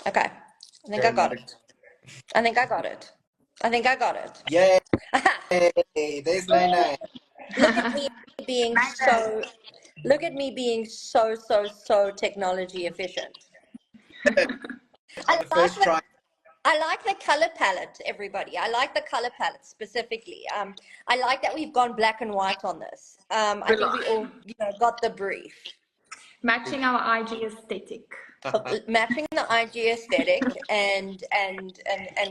Okay. I think I got it. I think I got it. I think I got it. Yay! There's Nene. Look at me being so. Look at me being so technology efficient. On the first try. I like the color palette, everybody. I like the color palette specifically. I like that we've gone black and white on this. I think we all, got the brief. Matching our IG aesthetic. Matching the IG aesthetic and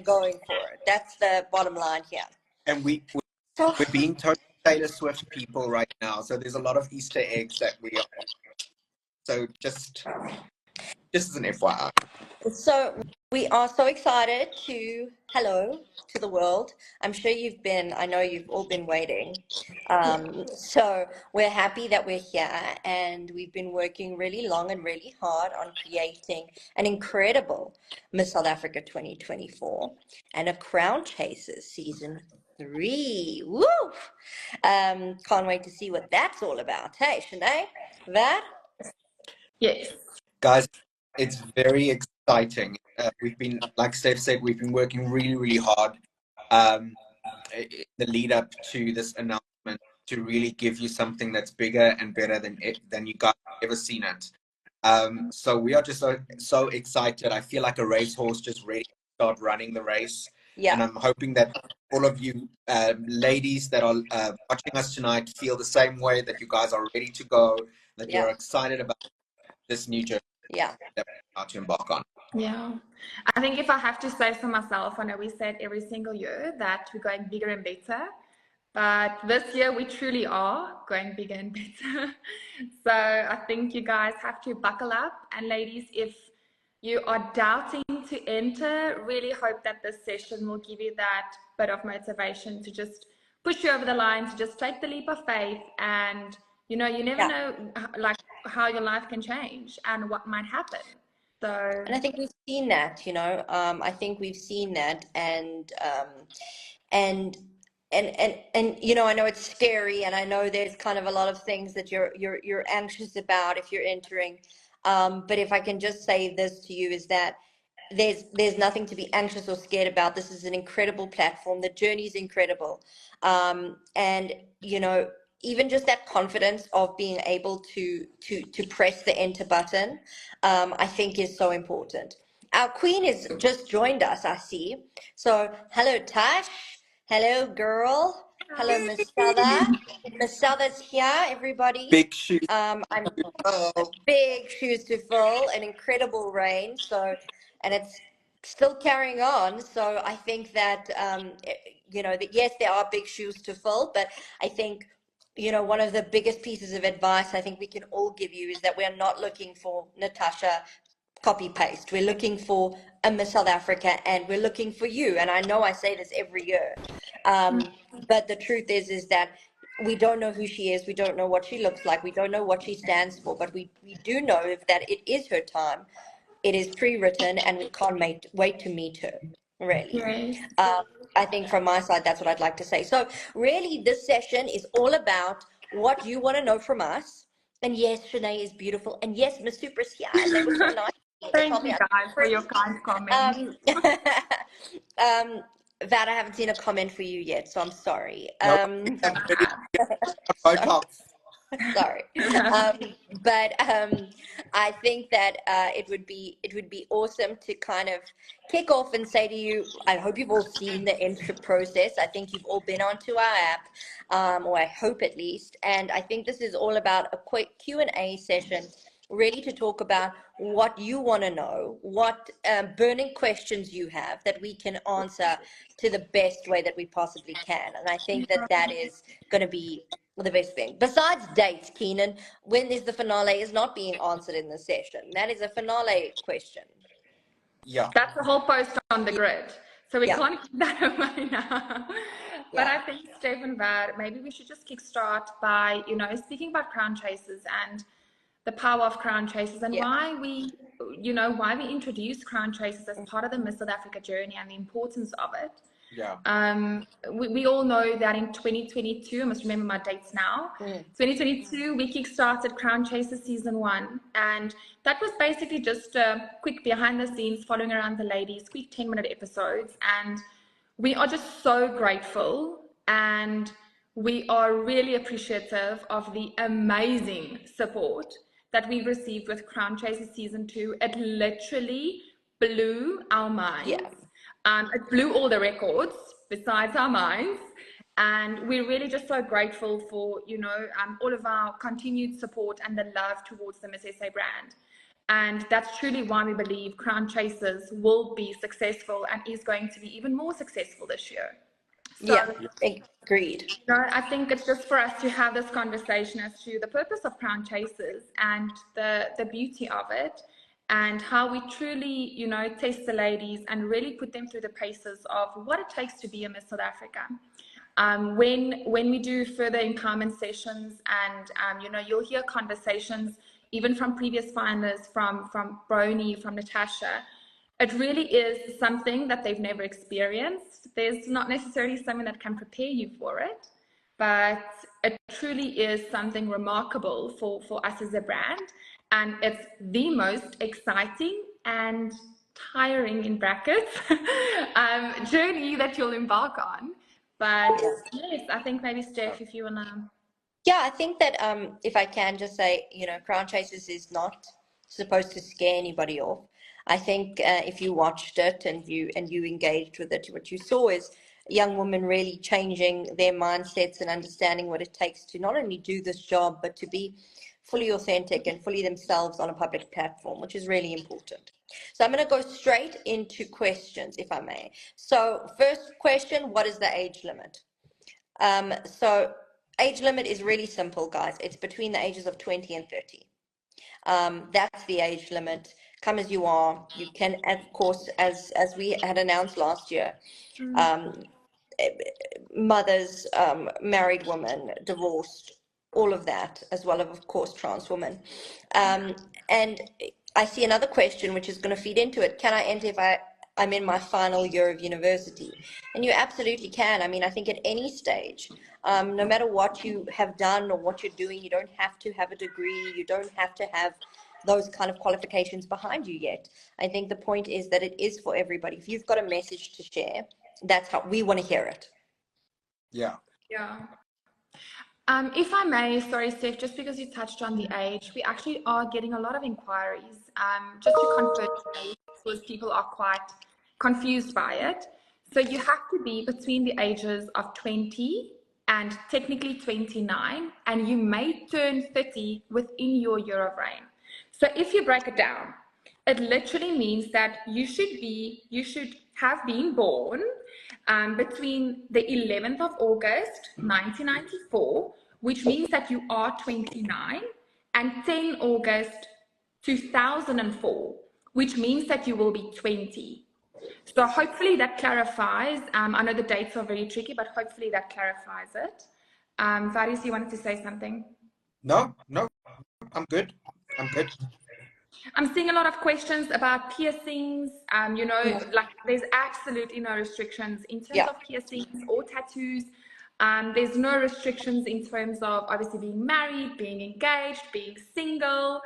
going for it. That's the bottom line here. And we're being total Taylor Swift people right now. So there's a lot of Easter eggs that we are. So just as an FYI. So we are so excited hello to the world. I'm sure I know you've all been waiting. So we're happy that we're here, and we've been working really long and really hard on creating an incredible Miss South Africa 2024 and a Crown Chasers season 3. Woo! Can't wait to see what that's all about. Hey, Shanae, that? Yes. Guys, it's very exciting. We've been, like Steph said, we've been working really, really hard in the lead up to this announcement to really give you something that's bigger and better than you guys have ever seen it. So we are just so excited. I feel like a racehorse just ready to start running the race. Yeah. And I'm hoping that all of you ladies that are watching us tonight feel the same way, that you guys are ready to go, that you're excited about this new journey that we're about to embark on. Yeah. I think if I have to say for myself, I know we said every single year that we're going bigger and better, but this year we truly are going bigger and better. So I think you guys have to buckle up. And ladies, if you are doubting to enter, really hope that this session will give you that bit of motivation to just push you over the line, to just take the leap of faith. And you never know like how your life can change and what might happen. So, and I think we've seen that, I think we've seen that, and I know it's scary, and I know there's kind of a lot of things that you're anxious about if you're entering. But if I can just say this to you, is that there's nothing to be anxious or scared about. This is an incredible platform. The journey is incredible. And even just that confidence of being able to press the enter button, I think is so important. Our queen has just joined us, I see. So hello, Tash. Hello, girl. Hello, Miss Souther. Miss Souther's here, everybody. Big shoes. I'm big shoes to fill, an incredible reign. So, and it's still carrying on. So I think that that yes, there are big shoes to fill, but I think one of the biggest pieces of advice I think we can all give you is that we're not looking for Natasha copy paste. We're looking for a Miss South Africa, and we're looking for you. And I know I say this every year, but the truth is that we don't know who she is. We don't know what she looks like. We don't know what she stands for, but we do know that it is her time. It is pre-written, and we can't wait to meet her, really. Right. I think from my side, that's what I'd like to say. So really, this session is all about what you want to know from us. And yes, Shanae is beautiful. And yes, Miss Super's here. And they were so nice. Thank you guys for your kind comments. Vat, I haven't seen a comment for you yet, so I'm sorry. Sorry. But I think that it would be awesome to kind of kick off and say to you, I hope you've all seen the entry process. I think you've all been onto our app, or I hope at least. And I think this is all about a quick Q&A session, really to talk about what you want to know, what burning questions you have that we can answer to the best way that we possibly can. And I think that is going to be the best thing. Besides dates, Keenan, when is the finale is not being answered in the session. That is a finale question. Yeah. That's the whole post on the grid. So we can't keep that away now. But I think, Stephen, maybe we should just kickstart by, speaking about Crown Chasers and the power of Crown Chasers and why we introduce Crown Chasers as part of the Miss South Africa journey and the importance of it. Yeah. We all know that in 2022, I must remember my dates now, 2022, we kickstarted Crown Chaser Season 1. And that was basically just a quick behind the scenes, following around the ladies, quick 10-minute episodes. And we are just so grateful, and we are really appreciative of the amazing support that we've received with Crown Chaser Season 2. It literally blew our minds. Yeah. It blew all the records besides our minds. And we're really just so grateful for, all of our continued support and the love towards the Miss SA brand. And that's truly why we believe Crown Chasers will be successful and is going to be even more successful this year. So, yeah, agreed. I think it's just for us to have this conversation as to the purpose of Crown Chasers and the beauty of it, and how we truly, test the ladies and really put them through the paces of what it takes to be a Miss South Africa. When we do further empowerment sessions, and you'll hear conversations even from previous finalists, from Brony, from Natasha. It really is something that they've never experienced. There's not necessarily something that can prepare you for it, but it truly is something remarkable for us as a brand. And it's the most exciting and tiring, in brackets, journey that you'll embark on. But yes, I think maybe Steph, if you want to... Yeah, I think that if I can just say, Crown Chasers is not supposed to scare anybody off. I think if you watched it and you engaged with it, what you saw is a young woman really changing their mindsets and understanding what it takes to not only do this job, but to be fully authentic and fully themselves on a public platform, which is really important. So I'm going to go straight into questions, if I may. So first question, what is the age limit? So age limit is really simple, guys. It's between the ages of 20 and 30. That's the age limit. Come as you are. You can, of course, as we had announced last year, mothers, married women, divorced, all of that, as well as, of course, trans women. And I see another question, which is going to feed into it. Can I enter if I'm in my final year of university? And you absolutely can. I mean, I think at any stage, no matter what you have done or what you're doing, you don't have to have a degree. You don't have to have those kind of qualifications behind you yet. I think the point is that it is for everybody. If you've got a message to share, that's how we want to hear it. Yeah. Yeah. If I may, sorry, Steph, just because you touched on the age, we actually are getting a lot of inquiries, just to confirm the age, because people are quite confused by it. So you have to be between the ages of 20 and technically 29, and you may turn 30 within your year of reign. So if you break it down, it literally means that you should have been born between the 11th of August 1994, which means that you are 29, and 10 August 2004, which means that you will be 20. So hopefully that clarifies. I know the dates are very tricky, but hopefully that clarifies it. Varis, you wanted to say something? No, I'm good. I'm seeing a lot of questions about piercings. Like there's absolutely no restrictions in terms of piercings or tattoos. There's no restrictions in terms of obviously being married, being engaged, being single,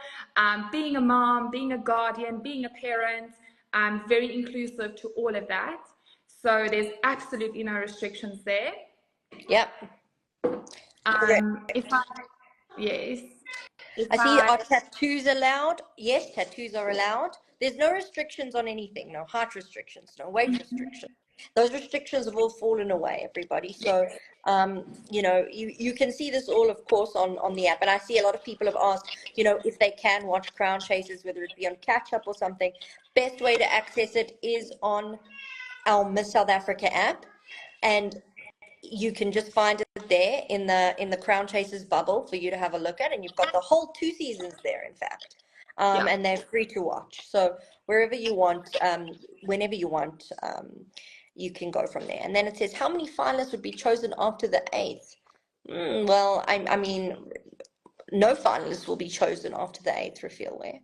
being a mom, being a guardian, being a parent. Very inclusive to all of that. So there's absolutely no restrictions there. Yep. Yes. I see, are tattoos allowed? Yes, tattoos are allowed. There's no restrictions on anything, no height restrictions, no weight restrictions. Those restrictions have all fallen away, everybody. So, you can see this all, of course, on the app. And I see a lot of people have asked, if they can watch Crown Chasers, whether it be on catch up or something. Best way to access it is on our Miss South Africa app. And you can just find it there in the Crown Chasers bubble for you to have a look at, and you've got the whole 2 seasons there, in fact, and they're free to watch. So wherever you want, whenever you want, you can go from there. And then it says, how many finalists would be chosen after the 8th? Well, I mean, no finalists will be chosen after the 8th reveal wear.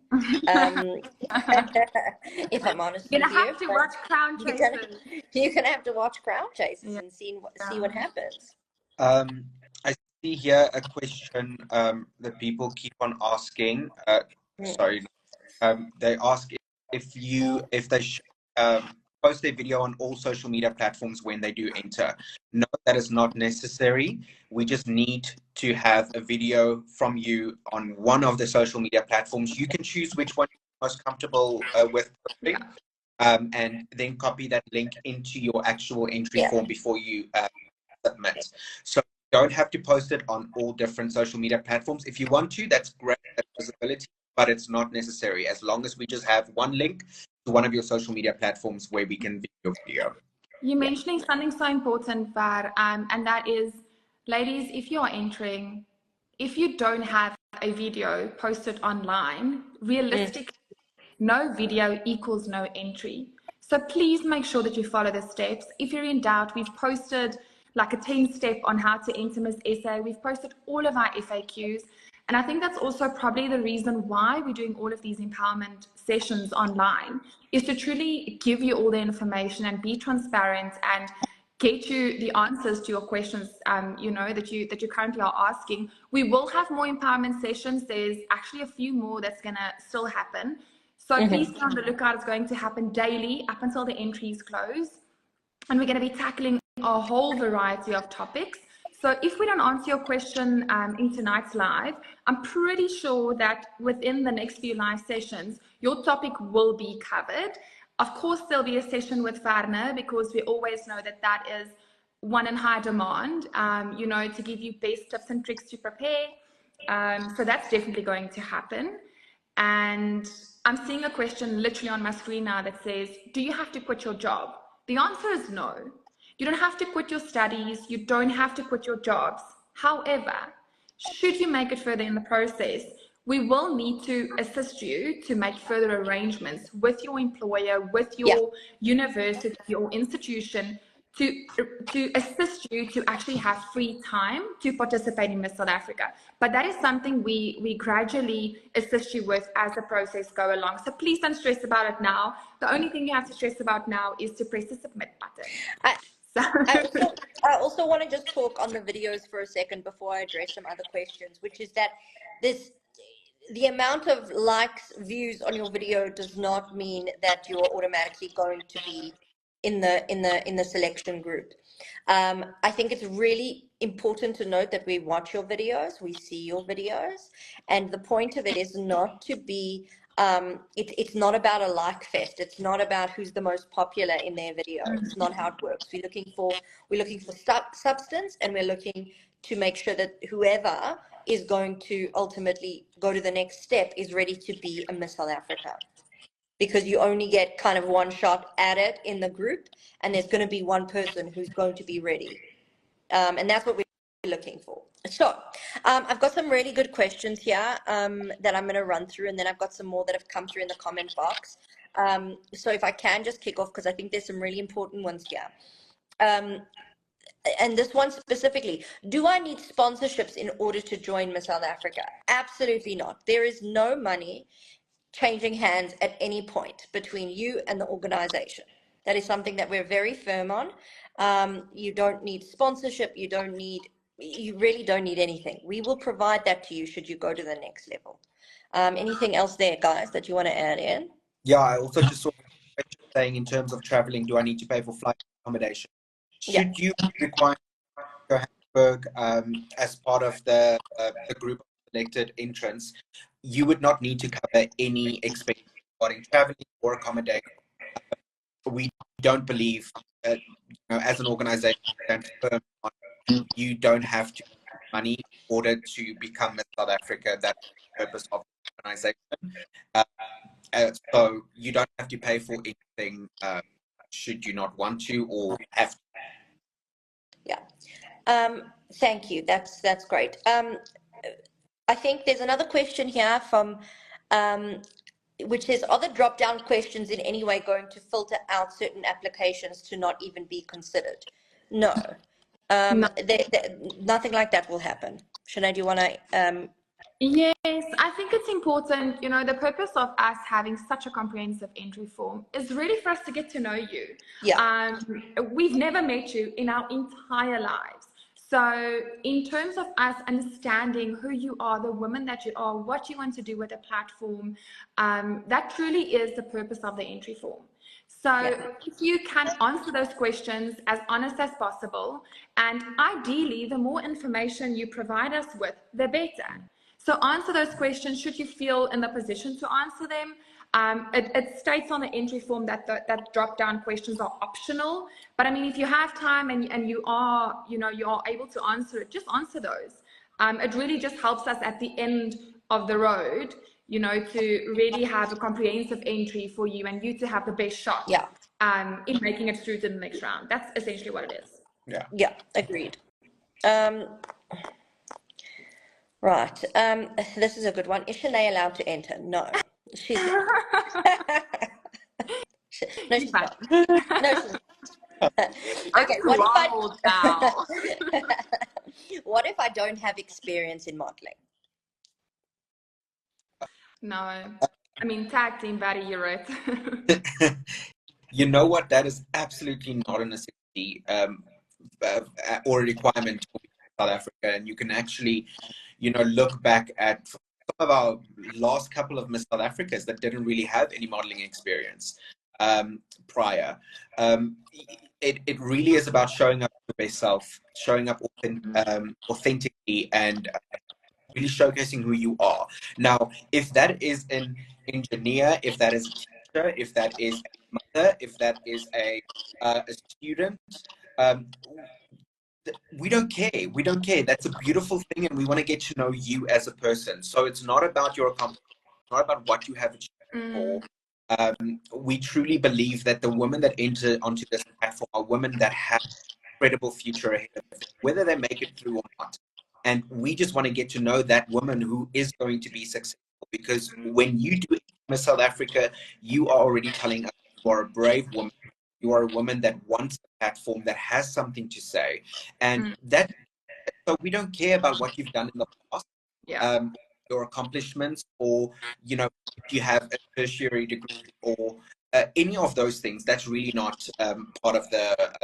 If I'm honest You're with gonna you, have to watch Crown Chasers. you're gonna have to watch Crown Chasers Yeah. and see what happens. I see here a question that people keep on asking. Sorry, they ask if they should post their video on all social media platforms when they do enter. No, that is not necessary. We just need to have a video from you on one of the social media platforms. You can choose which one you're most comfortable with posting, and then copy that link into your actual entry form before you submit. So you don't have to post it on all different social media platforms. If you want to, that's great, that's visibility, but it's not necessary as long as we just have one link to one of your social media platforms where we can view your video. You're mentioning something so important, Var, and that is, ladies, if you're entering, if you don't have a video posted online, realistically, no video equals no entry. So please make sure that you follow the steps. If you're in doubt, we've posted like a 10-step on how to enter Miss SA. We've posted all of our FAQs. And I think that's also probably the reason why we're doing all of these empowerment sessions online, is to truly give you all the information and be transparent and get you the answers to your questions, you know, that you currently are asking. We will have more empowerment sessions. There's actually a few more that's going to still happen. So please be on the lookout. It's going to happen daily up until the entries close. And we're going to be tackling a whole variety of topics. So if we don't answer your question in tonight's live, I'm pretty sure that within the next few live sessions, your topic will be covered. Of course, there'll be a session with Varna, because we always know that that is one in high demand, you know, to give you best tips and tricks to prepare. So that's definitely going to happen. And I'm seeing a question literally on my screen now that says, do you have to quit your job? The answer is no. You don't have to quit your studies. You don't have to quit your jobs. However, should you make it further in the process, we will need to assist you to make further arrangements with your employer, with your university or institution, to assist you to actually have free time to participate in Miss South Africa. But that is something we gradually assist you with as the process go along. So please don't stress about it now. The only thing you have to stress about now is to press the submit button. I also want to just talk on the videos for a second before I address some other questions, which is that the amount of likes, views on your video does not mean that you're automatically going to be in the selection group. I think it's really important to note that we watch your videos, we see your videos, and the point of it is not to be it's not about a like fest. It's not about who's the most popular in their video. It's not how it works. We're looking for substance, and we're looking to make sure that whoever is going to ultimately go to the next step is ready to be a Miss South Africa, because you only get kind of one shot at it in the group, and there's going to be one person who's going to be ready, and that's what we're looking for. So I've got some really good questions here that I'm going to run through, and then I've got some more that have come through in the comment box. So if I can just kick off, because I think there's some really important ones here. And this one specifically, do I need sponsorships in order to join Miss South Africa? Absolutely not. There is no money changing hands at any point between you and the organization. That is something that we're very firm on. You don't need sponsorship. You really don't need anything. We will provide that to you should you go to the next level. Anything else there, guys, that you want to add in? Yeah, I also just saw a question saying, in terms of traveling, do I need to pay for flight accommodation? Should you require Johannesburg as part of the group of selected entrants, you would not need to cover any expenses regarding traveling or accommodation. We don't believe that, as an organization, you don't have to have money in order to become Miss South Africa. That's the purpose of the organization. So you don't have to pay for anything should you not want to or have to. Yeah. Thank you. That's great. I think there's another question here from which says, are the drop-down questions in any way going to filter out certain applications to not even be considered? No. No. Nothing like that will happen. Shanae, do you want to Yes, I think it's important. The purpose of us having such a comprehensive entry form is really for us to get to know you. Yeah, We've never met you in our entire lives. So, in terms of us understanding who you are, the woman that you are, what you want to do with the platform, that truly is the purpose of the entry form. So, yeah, if you can answer those questions as honest as possible, and ideally, the more information you provide us with, the better. So answer those questions should you feel in the position to answer them. It states on the entry form that that drop-down questions are optional. But I mean, if you have time and you are, you are able to answer it, just answer those. It really just helps us at the end of the road, to really have a comprehensive entry for you and you to have the best shot yeah, in making it through to the next round. That's essentially what it is. yeah. Agreed. Um, right. This is a good one. Is Shanae allowed to enter? No, she's not. No, she's Fine. not. No, she's not. I'm Okay. troubled now. What if I don't have experience in modeling? No, I mean, tag team, Barry, you're right. You know what? That is absolutely not a necessity or a requirement for South Africa. And you can actually, look back at some of our last couple of Miss South Africas that didn't really have any modeling experience prior. It really is about showing up your best self, showing up authentically, and really showcasing who you are. Now, if that is an engineer, if that is a teacher, if that is a mother, if that is a student, um, we don't care. We don't care. That's a beautiful thing, and we want to get to know you as a person. So it's not about your accomplishment, not about what you have achieved before. We truly believe that the women that enter onto this platform are women that have a incredible future ahead of them, whether they make it through or not. And we just want to get to know that woman who is going to be successful, because when you do Miss South Africa, you are already telling us you are a brave woman. You are a woman that wants a platform, that has something to say. And so we don't care about what you've done in the past, Yeah. your accomplishments, or, if you have a tertiary degree or any of those things. That's really not part of the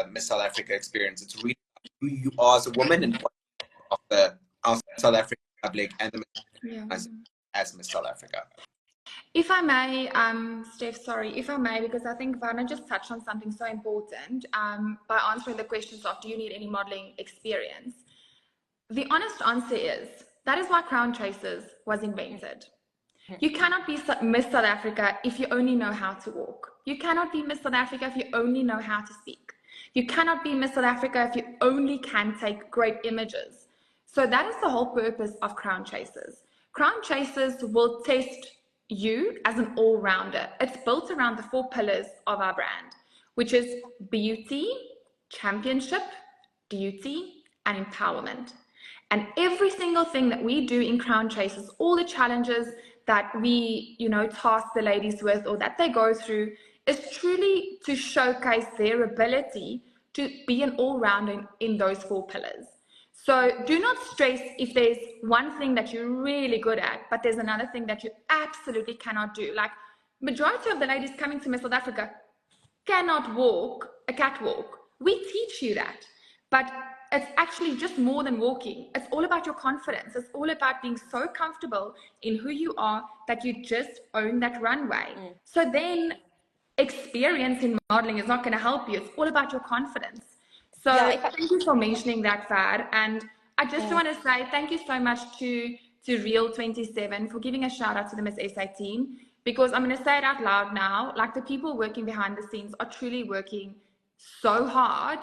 Miss South Africa experience. It's really who you are as a woman and what of our South African public and the as Miss South Africa. If I may, Steph, sorry, if I may, because I think Varna just touched on something so important by answering the questions of, do you need any modeling experience? The honest answer is, that is why Crown Chasers was invented. You cannot be Miss South Africa if you only know how to walk. You cannot be Miss South Africa if you only know how to speak. You cannot be Miss South Africa if you only can take great images. So that is the whole purpose of Crown Chasers. Crown Chasers will test you as an all-rounder. It's built around the 4 pillars of our brand, which is beauty, championship, duty, and empowerment. And every single thing that we do in Crown Chasers, all the challenges that we, task the ladies with or that they go through, is truly to showcase their ability to be an all-rounder in those 4 pillars. So do not stress if there's one thing that you're really good at, but there's another thing that you absolutely cannot do. Like, majority of the ladies coming to Miss South Africa cannot walk a catwalk. We teach you that. But it's actually just more than walking. It's all about your confidence. It's all about being so comfortable in who you are that you just own that runway. So then experience in modeling is not going to help you. It's all about your confidence. So thank you for mentioning that, Var. And I just want to say thank you so much to Real27 for giving a shout out to the Miss SA team, because I'm going to say it out loud now, like, the people working behind the scenes are truly working so hard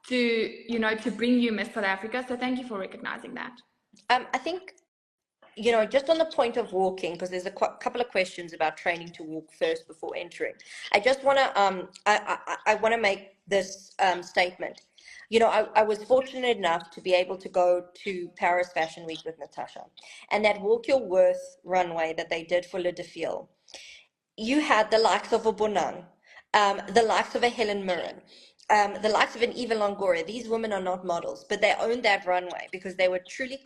to bring you Miss South Africa. So thank you for recognizing that. I think, just on the point of walking, because there's a couple of questions about training to walk first before entering. I just want to I want to make this statement. I was fortunate enough to be able to go to Paris Fashion Week with Natasha, and that Walk Your Worth runway that they did for Le Défilé. You had the likes of a Bonang, the likes of a Helen Mirren, the likes of an Eva Longoria. These women are not models, but they owned that runway because they were truly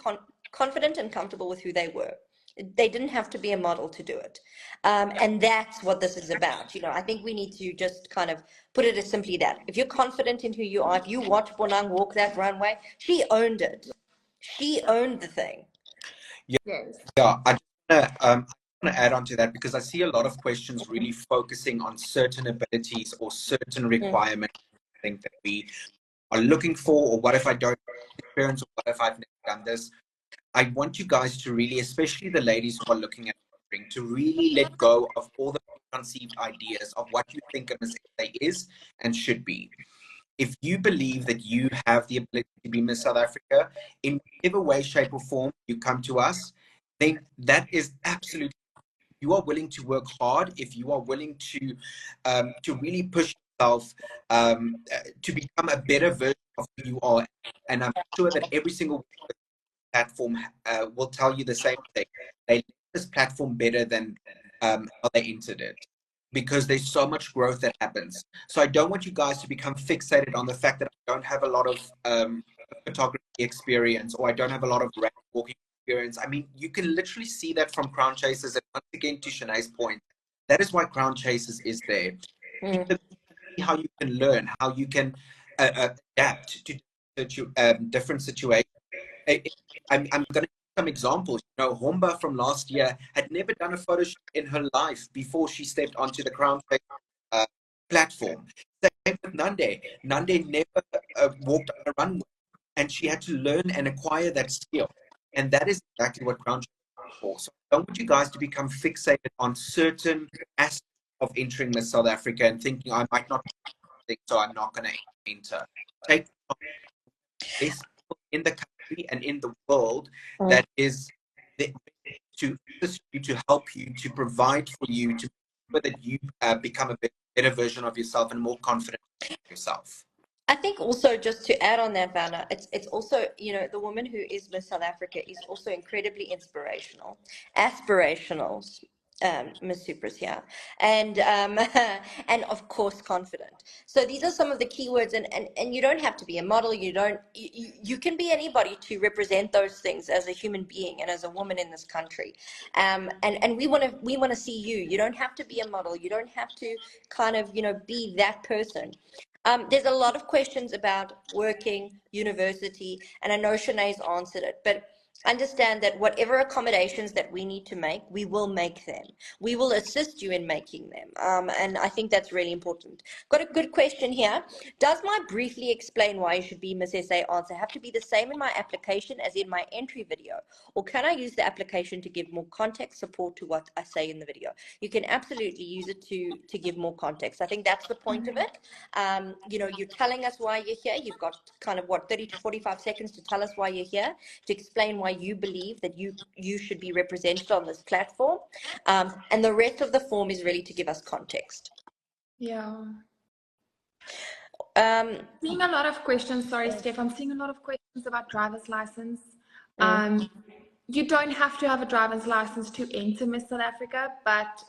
confident and comfortable with who they were. They didn't have to be a model to do it. And that's what this is about. I think we need to just kind of put it as simply that. If you're confident in who you are, if you watch Bonang walk that runway, she owned it. She owned the thing. Yes. Yeah, I want to add on to that, because I see a lot of questions really focusing on certain abilities or certain requirements I think that we are looking for, or what if I don't have experience, or what if I've never done this. I want you guys to really, especially the ladies who are looking at entering, to really let go of all the preconceived ideas of what you think a Miss SA is and should be. If you believe that you have the ability to be Miss South Africa in whatever way, shape, or form you come to us, then that is absolutely. You are willing to work hard, if you are willing to really push yourself to become a better version of who you are, and I'm sure that every single platform will tell you the same thing. They left this platform better than how they entered it, because there's so much growth that happens. So I don't want you guys to become fixated on the fact that I don't have a lot of photography experience, or I don't have a lot of walking experience. I mean, you can literally see that from Crown Chasers. And once again, to Shanae's point, that is why Crown Chasers is there. How you can learn, how you can adapt to different situations. I'm going to give some examples. Homba from last year had never done a photo shoot in her life before she stepped onto the Crown platform. Same with Nande. Nande never walked on a runway, and she had to learn and acquire that skill. And that is exactly what Crown is for. So I don't want you guys to become fixated on certain aspects of entering Miss South Africa and thinking, I might not think, so I'm not going to enter. Take best in the country and in the world that is to assist you, to help you, to provide for you, to so that you become a better version of yourself and more confident in yourself. I think also, just to add on that, Vanna, it's also, the woman who is Miss South Africa is also incredibly inspirational, aspirational, Miss Supers here, and and of course confident. So these are some of the keywords, and you don't have to be a model. You can be anybody to represent those things as a human being and as a woman in this country. And we want to see you. You don't have to be a model. You don't have to kind of be that person. There's a lot of questions about working, university, and I know Shanae's answered it, but understand that whatever accommodations that we need to make, we will make them. We will assist you in making them. And I think that's really important. Got a good question here. Does my briefly explain why you should be Miss SA answer have to be the same in my application as in my entry video? Or can I use the application to give more context support to what I say in the video? You can absolutely use it to give more context. I think that's the point of it. You're telling us why you're here. You've got kind of 30 to 45 seconds to tell us why you're here, to explain why you believe that you should be represented on this platform. And the rest of the form is really to give us context. Yeah. Seeing a lot of questions. Sorry, Steph. I'm seeing a lot of questions about driver's license. You don't have to have a driver's license to enter Miss South Africa, but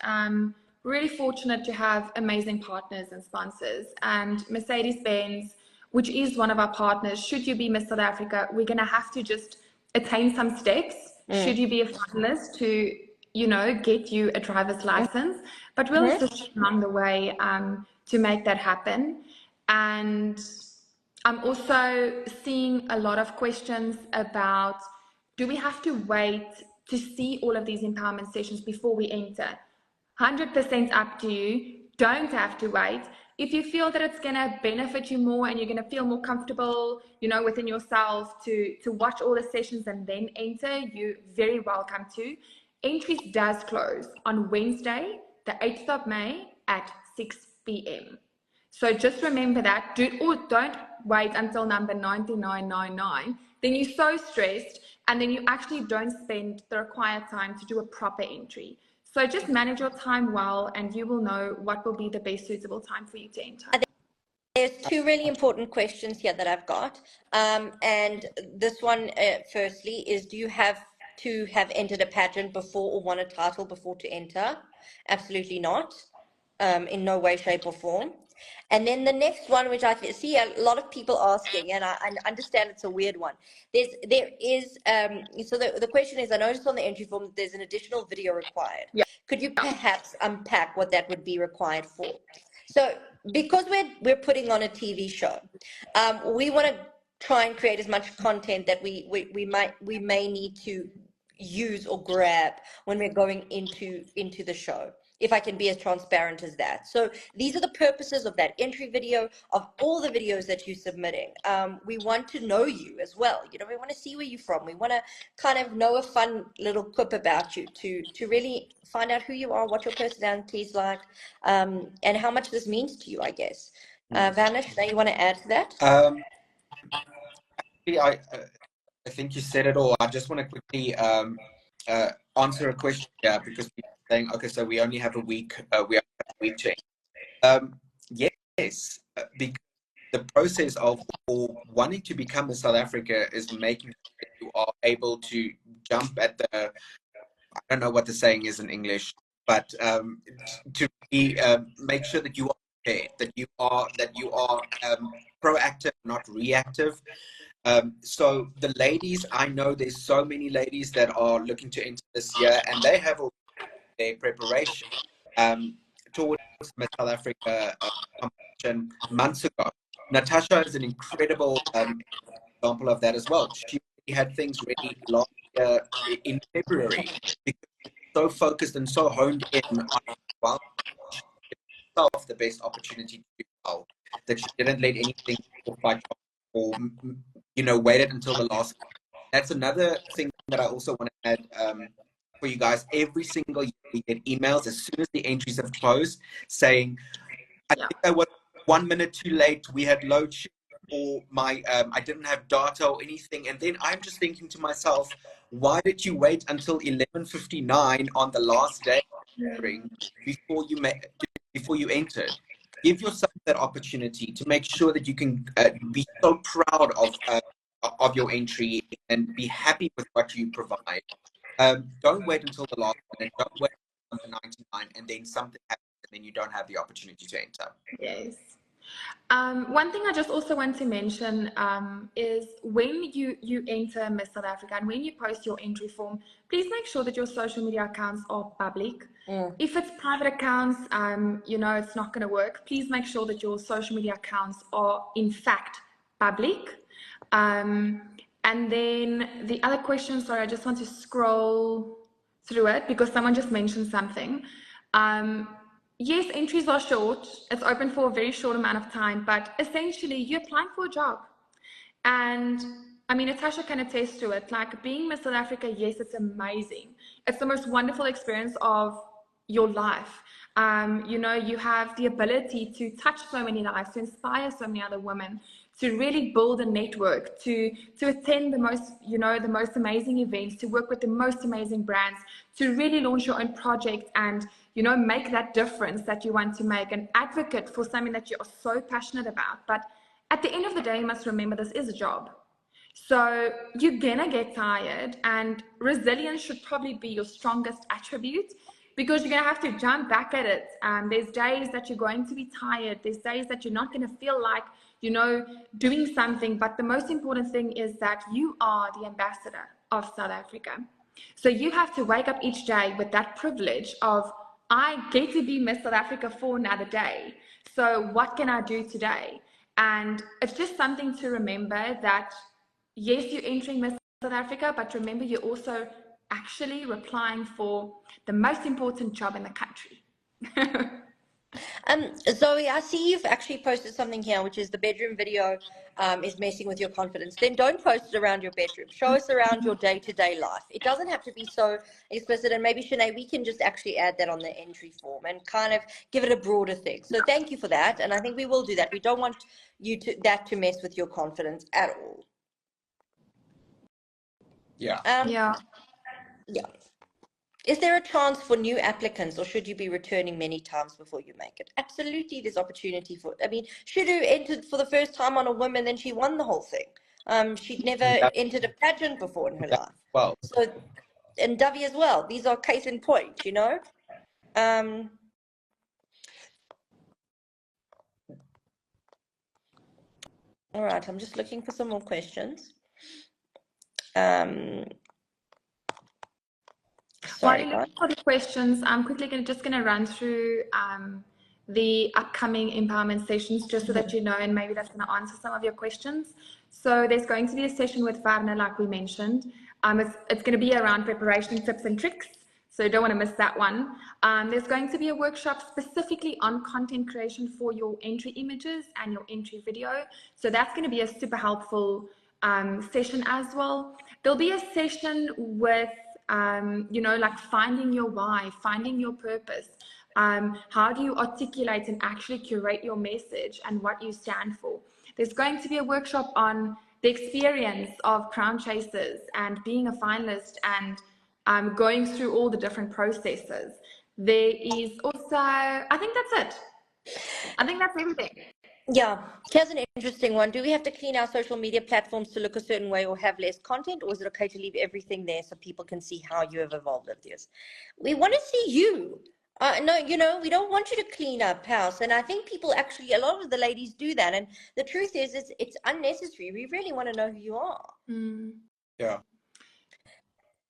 really fortunate to have amazing partners and sponsors. And Mercedes-Benz, which is one of our partners, should you be Miss South Africa, we're going to have to just attain some steps. Should you be a finalist to, get you a driver's license, but we'll assist you along the way to make that happen. And I'm also seeing a lot of questions about, do we have to wait to see all of these empowerment sessions before we enter? 100% up to you. Don't have to wait. If you feel that it's going to benefit you more and you're going to feel more comfortable, within yourself to watch all the sessions and then enter, you're very welcome to. Entries does close on Wednesday, the 8th of May at 6 p.m. So just remember that. Don't wait until number 9999. Then you're so stressed, and then you actually don't spend the required time to do a proper entry. So just manage your time well, and you will know what will be the best suitable time for you to enter. There's two really important questions here that I've got. And this one, firstly, is do you have to have entered a pageant before or won a title before to enter? Absolutely not. In no way, shape, or form. And then the next one, which I see a lot of people asking, and I understand it's a weird one. There is so the question is, I noticed on the entry form that there's an additional video required. Yeah. Could you perhaps unpack what that would be required for? So because we're putting on a TV show, we want to try and create as much content that we may need to use or grab when we're going into the show, if I can be as transparent as that. So these are the purposes of that entry video, of all the videos that you're submitting. We want to know you as well. You know, we want to see where you're from. We want to kind of know a fun little quip about you to really find out who you are, what your personality is like, and how much this means to you, I guess. Vanish, now you want to add to that? I think you said it all. I just want to quickly answer a question here, because people are saying, okay, so we only have a week. We have a week to yes, because the process of wanting to become a South Africa is making sure that you are able to jump at the, I don't know what the saying is in English, but to be, make sure that you are prepared, that you are proactive, not reactive. So the ladies, I know there's so many ladies that are looking to enter this year, and they have their preparation towards Miss South Africa competition months ago. Natasha is an incredible example of that as well. She had things ready last year in February, because she was so focused and so honed in on, well, she gave herself the best opportunity to do well, that she didn't let anything fight or waited until the last. That's another thing that I also want to add for you guys. Every single year we get emails as soon as the entries have closed saying, I think I was 1 minute too late, we had load shedding, or my I didn't have data or anything. And then I'm just thinking to myself, why did you wait until 11:59 on the last day before you entered? Give yourself that opportunity to make sure that you can be so proud of your entry and be happy with what you provide. Don't wait until the last minute. Don't wait until 99 and then something happens and then you don't have the opportunity to enter. Yes. One thing I just also want to mention is when you enter Miss South Africa and when you post your entry form, please make sure that your social media accounts are public. If it's private accounts, it's not going to work. Please make sure that your social media accounts are in fact public. And then the other question, sorry, I just want to scroll through it because someone just mentioned something. Yes, entries are short. It's open for a very short amount of time, but essentially you're applying for a job. And I mean, Natasha can attest to it. Like being Miss South Africa, yes, it's amazing. It's the most wonderful experience of your life. You have the ability to touch so many lives, to inspire so many other women, to really build a network, to attend the most amazing events, to work with the most amazing brands, to really launch your own project and make that difference that you want to make, an advocate for something that you are so passionate about. But at the end of the day, you must remember this is a job. So you're gonna get tired, and resilience should probably be your strongest attribute because you're gonna have to jump back at it. There's days that you're going to be tired. There's days that you're not gonna feel like, doing something. But the most important thing is that you are the ambassador of South Africa. So you have to wake up each day with that privilege of, I get to be Miss South Africa for another day. So what can I do today? And it's just something to remember that, yes, you're entering Miss South Africa, but remember you're also actually applying for the most important job in the country. Zoe, I see you've actually posted something here, which is the bedroom video is messing with your confidence. Then don't post it around your bedroom. Show us around your day-to-day life. It doesn't have to be so explicit. And maybe, Shanae, we can just actually add that on the entry form and kind of give it a broader thing. So thank you for that. And I think we will do that. We don't want that to mess with your confidence at all. Yeah. Yeah. Is there a chance for new applicants, or should you be returning many times before you make it? Absolutely, there's opportunity for. I mean, Shudu entered for the first time on a woman, then she won the whole thing. She'd never entered a pageant before in her life. Well, so, and Dovey as well. These are case in point, All right, I'm just looking for some more questions. While Sorry, you're guys. looking for the questions, I'm quickly just going to run through the upcoming empowerment sessions just so that you know, and maybe that's going to answer some of your questions. So there's going to be a session with Varna, like we mentioned. It's going to be around preparation tips and tricks, so you don't want to miss that one. There's going to be a workshop specifically on content creation for your entry images and your entry video. So that's going to be a super helpful session as well. There'll be a session with you know, like finding your why, finding your purpose. How do you articulate and actually curate your message and what you stand for? There's going to be a workshop on the experience of crown chasers and being a finalist and going through all the different processes. There is also, I think that's it. I think that's everything. Yeah, here's an interesting one. Do we have to clean our social media platforms to look a certain way or have less content, or is it okay to leave everything there so people can see how you have evolved over the years? We want to see you. No, you know, we don't want you to clean up house. And I think people actually, a lot of the ladies do that. And the truth is, it's unnecessary. We really want to know who you are. Yeah.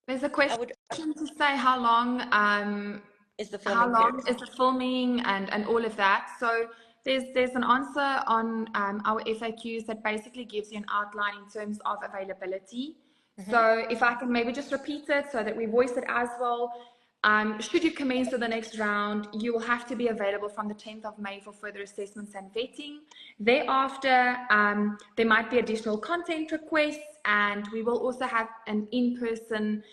There's a question to say how long is the filming period? Is the filming and all of that. So there's an answer on our FAQs that basically gives you an outline in terms of availability. So if I can maybe just repeat it so that we voice it as well. Should you commence to the next round, you will have to be available from the 10th of May for further assessments and vetting. Thereafter, there might be additional content requests, and we will also have an in-person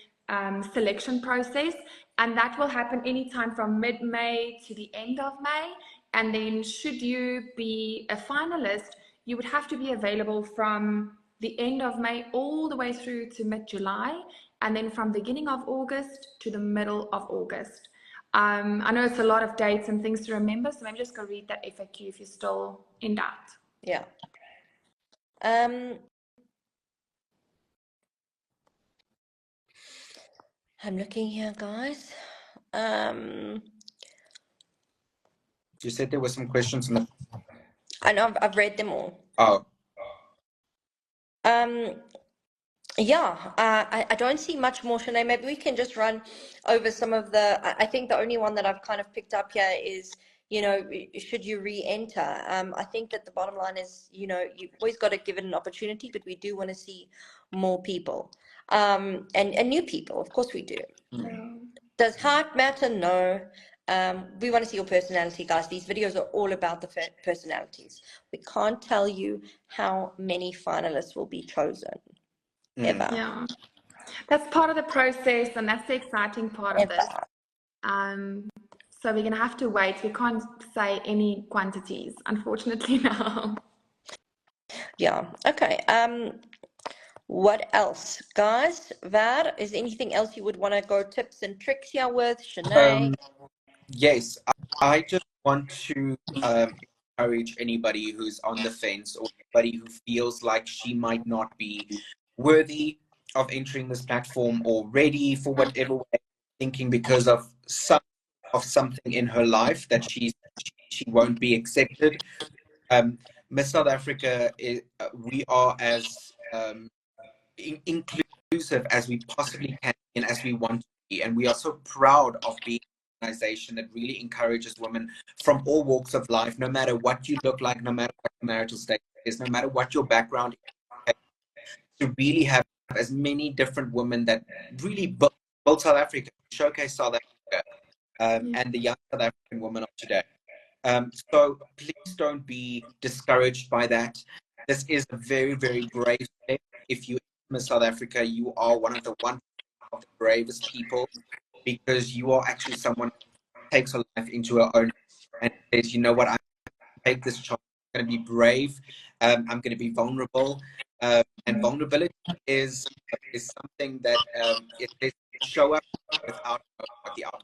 selection process, and that will happen anytime from mid-May to the end of May. And then should you be a finalist, you would have to be available from the end of May all the way through to mid-July, and then from beginning of August to the middle of August. I know it's a lot of dates and things to remember, so maybe just go read that FAQ if you're still in doubt. Yeah. I'm looking here, guys. You said there were some questions in the... I know I've read them all. Oh. Yeah, I don't see much more, Shanae. Maybe we can just run over some of the, I think the only one that I've kind of picked up here is, you know, should you re-enter? I think that the bottom line is, you know, you've always got to give it an opportunity, but we do want to see more people and new people. Of course we do. Does height matter? No. We want to see your personality, guys. These videos are all about the personalities. We can't tell you how many finalists will be chosen. Ever. Yeah, that's part of the process, and that's the exciting part of this. So we're gonna have to wait. We can't say any quantities, unfortunately, now. Yeah. Okay. What else, guys? Var, is there anything else you would want to go tips and tricks here with, Shanae? Yes, I just want to encourage anybody who's on the fence or anybody who feels like she might not be worthy of entering this platform or ready for whatever way, thinking because of something in her life that she won't be accepted. Miss South Africa, we are as inclusive as we possibly can and as we want to be, and we are so proud of being an organization that really encourages women from all walks of life, no matter what you look like, no matter what your marital status is, no matter what your background is, to really have as many different women that really build South Africa, showcase South Africa, and the young South African women of today. So please don't be discouraged by that. This is a very, very brave step. If you Miss South Africa, you are one of the bravest people, because you are actually someone who takes her life into her own and says, you know what, I'm going to take this chance. I'm going to be brave. I'm going to be vulnerable. And vulnerability is something that it show up without the outcome.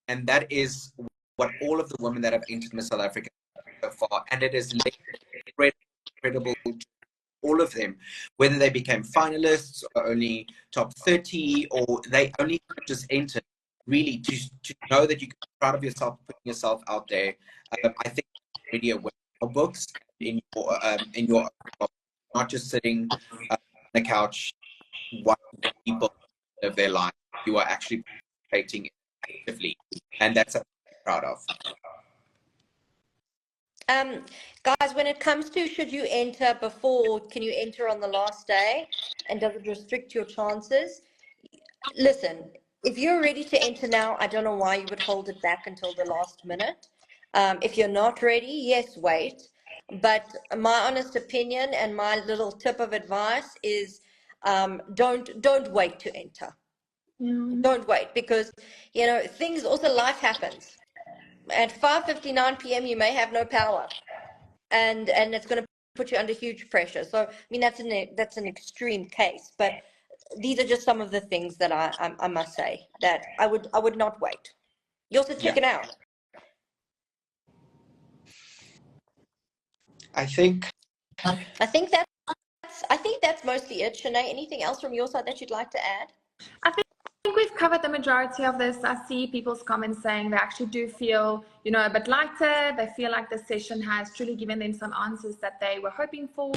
And that is what all of the women that have entered Miss South Africa so far. And it is incredible, all of them, whether they became finalists or only top 30 or they only just entered, really to know that you can be proud of yourself, putting yourself out there. I think it's really a win books in your not just sitting on the couch watching people live their life. You are actually participating actively, and that's something I'm proud of. Guys, when it comes to should you enter before, can you enter on the last day, and does it restrict your chances? Listen, if you're ready to enter now, I don't know why you would hold it back until the last minute. If you're not ready, yes, wait. But my honest opinion and my little tip of advice is don't wait to enter. Don't wait, because things also, life happens. At 5:59 p.m. you may have no power, and it's going to put you under huge pressure. So I mean, that's an extreme case, but these are just some of the things that I must say that I would not wait. You also check it out. I think that's mostly it. Shanae, anything else from your side that you'd like to add? I think we've covered the majority of this. I see people's comments saying they actually do feel, a bit lighter. They feel like the session has truly given them some answers that they were hoping for.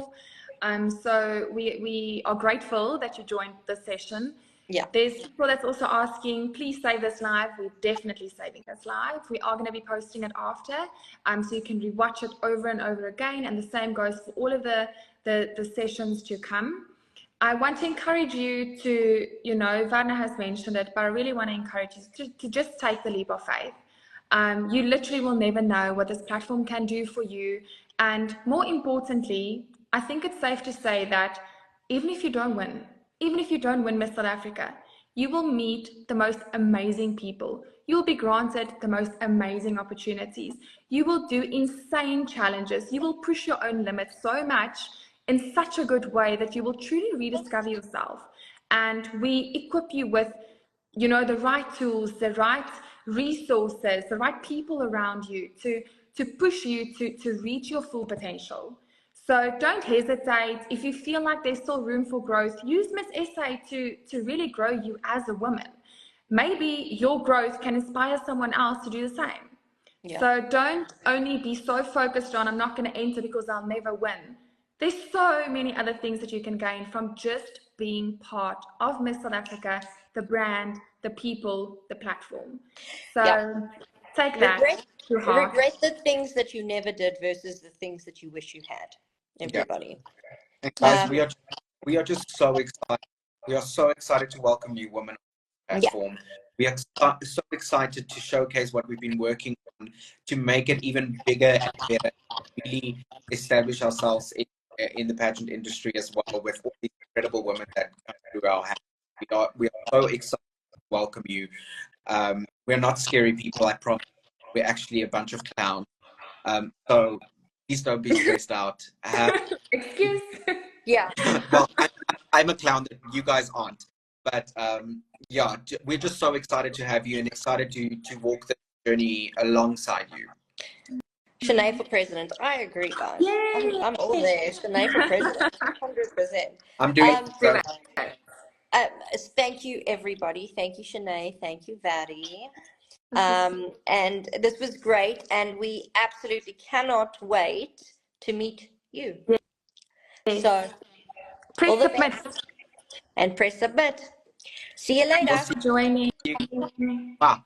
So we are grateful that you joined the session. Yeah. There's people that's also asking, please save this live. We're definitely saving this live. We are going to be posting it after, so you can rewatch it over and over again. And the same goes for all of the sessions to come. I want to encourage you to, Varna has mentioned it, but I really want to encourage you to just take the leap of faith. You literally will never know what this platform can do for you. And more importantly, I think it's safe to say that even if you don't win Miss South Africa, you will meet the most amazing people. You will be granted the most amazing opportunities. You will do insane challenges. You will push your own limits so much in such a good way that you will truly rediscover yourself. And we equip you with, the right tools, the right resources, the right people around you to push you to reach your full potential. So don't hesitate. If you feel like there's still room for growth, use Miss SA to really grow you as a woman. Maybe your growth can inspire someone else to do the same. Yeah. So don't only be so focused on, I'm not going to enter because I'll never win. There's so many other things that you can gain from just being part of Miss South Africa, the brand, the people, the platform. So take that to heart. Regret the things that you never did versus the things that you wish you had. Everybody. And guys, we are just so excited. We are so excited to welcome you, women, on the platform. We are so excited to showcase what we've been working on to make it even bigger and better, really establish ourselves in the pageant industry as well, with all these incredible women that come through our hands. We are so excited to welcome you. We're not scary people, I promise. We're actually a bunch of clowns. So please don't be stressed out. Excuse? Yeah. Well, I'm a clown that you guys aren't. But we're just so excited to have you and excited to walk the journey alongside you. Shanae for president. I agree, guys. I'm all there. Shanae for president. 100%. I'm doing so. Thank you, everybody. Thank you, Shanae. Thank you, Vari. And this was great. And we absolutely cannot wait to meet you. Yes. So, press submit. And press submit. See you later. Join me. Bye.